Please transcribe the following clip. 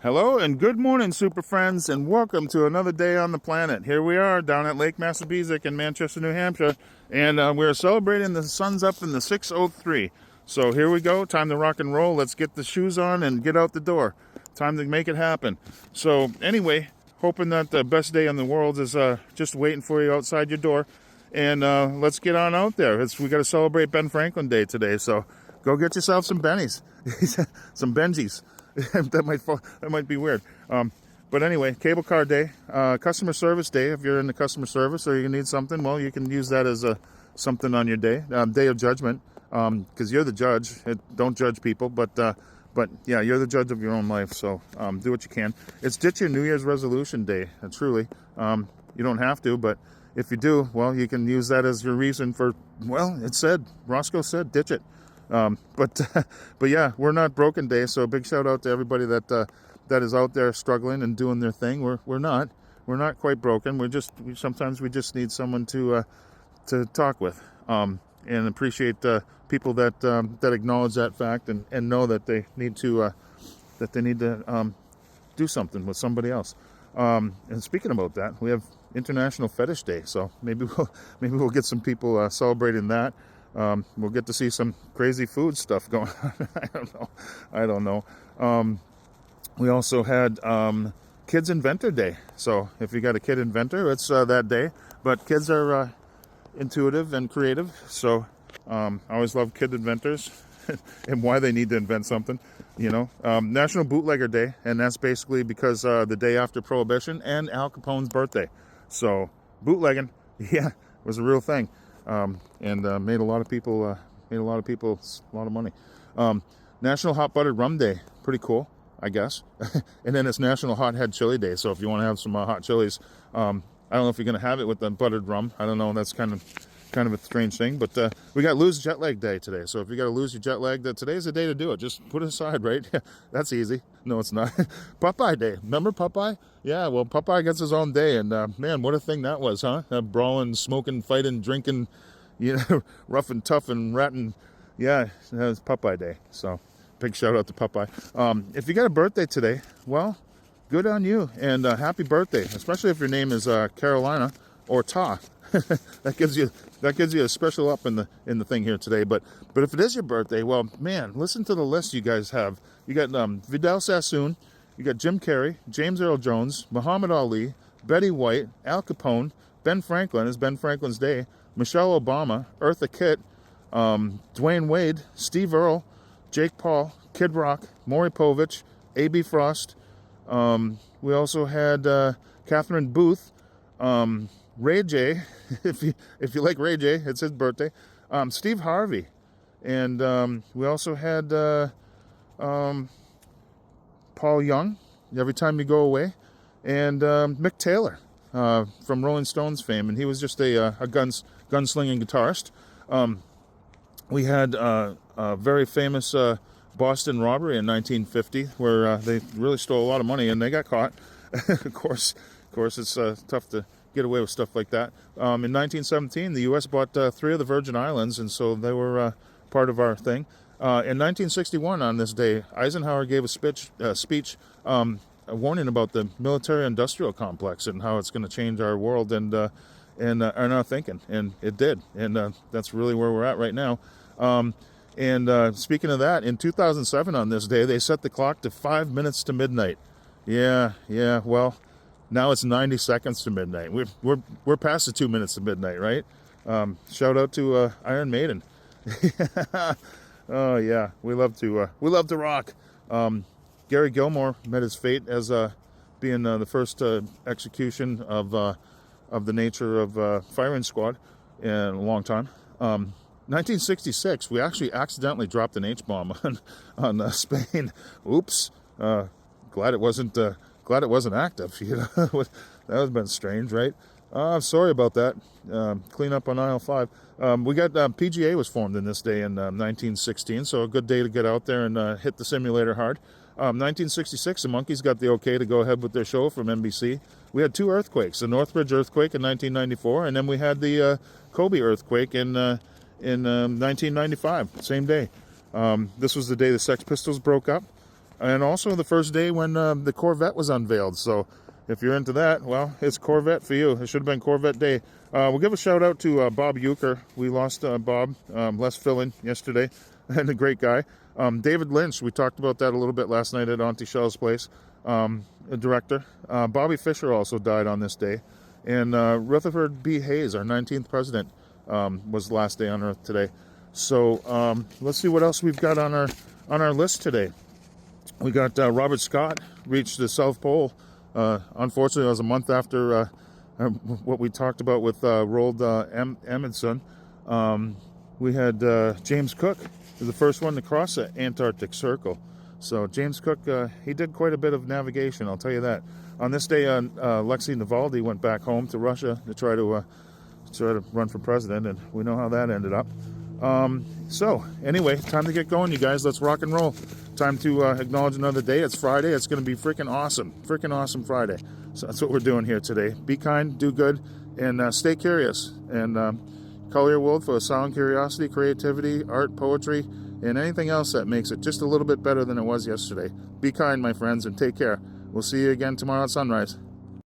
Hello and good morning, super friends, and welcome to another day on the planet. Here we are down at Lake Massapequa in Manchester, New Hampshire, and we're celebrating the sun's up in the 6:03. So here we go, time to rock and roll. Let's get the shoes on and get out the door. Time to make it happen. So anyway, hoping that the best day in the world is just waiting for you outside your door. And let's get on out there. We got to celebrate Ben Franklin Day today, so go get yourself some bennies, some Benjis. that might be weird. But anyway, cable car day, customer service day. If you're in the customer service or you need something, well, you can use that as something on your day. Day of judgment, because you're the judge. Don't judge people, but yeah, you're the judge of your own life. So do what you can. It's ditch your New Year's resolution day. Truly, you don't have to, but if you do, well, you can use that as your reason for. Well, Roscoe said, ditch it. But yeah, we're not broken day. So big shout out to everybody that is out there struggling and doing their thing. We're not quite broken. Sometimes we just need someone to talk with, and appreciate people that acknowledge that fact and know that they need to do something with somebody else. And speaking about that, we have International Fetish Day, so maybe we'll get some people celebrating that. We'll get to see some crazy food stuff going on. I don't know. We also had Kids Inventor Day. So if you got a kid inventor, it's that day. But kids are intuitive and creative. So I always love kid inventors and why they need to invent something. National Bootlegger Day. And that's basically because the day after Prohibition and Al Capone's birthday. So bootlegging, yeah, was a real thing. And made a lot of people a lot of money. National Hot Buttered Rum Day, pretty cool, I guess. And then it's National Hot Head Chili Day. So if you want to have some hot chilies, I don't know if you're going to have it with the buttered rum. I don't know. That's kind of a strange thing. But we got Lose Jet Lag Day today. So if you got to lose your jet lag, today's the day to do it. Just put it aside, right? That's easy. No, it's not. Popeye Day. Remember Popeye? Yeah, well, Popeye gets his own day. And man, what a thing that was, huh? Brawling, smoking, fighting, drinking, rough and tough and ratting. Yeah, that was Popeye Day. So big shout out to Popeye. If you got a birthday today, well, good on you. And happy birthday, especially if your name is Carolina or Ta. that gives you a special up in the thing here today. But if it is your birthday, well, man, listen to the list you guys have. You got Vidal Sassoon, you got Jim Carrey, James Earl Jones, Muhammad Ali, Betty White, Al Capone, Ben Franklin. It's Ben Franklin's day. Michelle Obama, Eartha Kitt, Dwayne Wade, Steve Earle, Jake Paul, Kid Rock, Maury Povich, A.B. Frost. We also had Catherine Booth, Ray J, if you like Ray J, it's his birthday. Steve Harvey, and we also had Paul Young, Every Time You Go Away, and Mick Taylor from Rolling Stones fame, and he was just a gunslinging guitarist. We had a very famous Boston robbery in 1950, where they really stole a lot of money, and they got caught. Of course, it's tough to get away with stuff like that. In 1917, the U.S. bought 3 of the Virgin Islands, and so they were part of our thing. In 1961, on this day, Eisenhower gave a speech a warning about the military-industrial complex and how it's going to change our world and our thinking, and it did, and that's really where we're at right now. Speaking of that, in 2007, on this day, they set the clock to 5 minutes to midnight. Yeah. Well, now it's 90 seconds to midnight. We're past the 2 minutes to midnight, right? Shout out to Iron Maiden. Oh yeah, we love to rock. Gary Gilmore met his fate as being the first execution of the nature of firing squad in a long time. 1966, we actually accidentally dropped an H-bomb on Spain. Oops. Glad it wasn't active. That would have been strange, right? Sorry about that. Clean up on aisle 5. We got PGA was formed in this day in 1916, so a good day to get out there and hit the simulator hard. 1966, the Monkees got the okay to go ahead with their show from NBC. We had 2 earthquakes: the Northridge earthquake in 1994, and then we had the Kobe earthquake in 1995, same day. This was the day the Sex Pistols broke up. And also the first day when the Corvette was unveiled. So if you're into that, well, it's Corvette for you. It should have been Corvette Day. We'll give a shout out to Bob Euchre. We lost Bob, Les Fillin yesterday, and a great guy. David Lynch, we talked about that a little bit last night at Auntie Shell's place, a director. Bobby Fischer also died on this day. And Rutherford B. Hayes, our 19th president, was the last day on Earth today. So let's see what else we've got on our list today. We got Robert Scott reached the South Pole. Unfortunately, it was a month after what we talked about with Roald Amundsen. We had James Cook, the first one to cross the Antarctic Circle. So James Cook, he did quite a bit of navigation, I'll tell you that. On this day, Alexei Navalny went back home to Russia to try to run for president, and we know how that ended up. So anyway, time to get going, you guys. Let's rock and roll. Time to acknowledge another day. It's Friday. It's going to be freaking awesome Friday. So that's what we're doing here today. Be kind, do good, and stay curious. And color your world for sound, curiosity, creativity, art, poetry, and anything else that makes it just a little bit better than it was yesterday. Be kind, my friends, and take care. We'll see you again tomorrow at sunrise.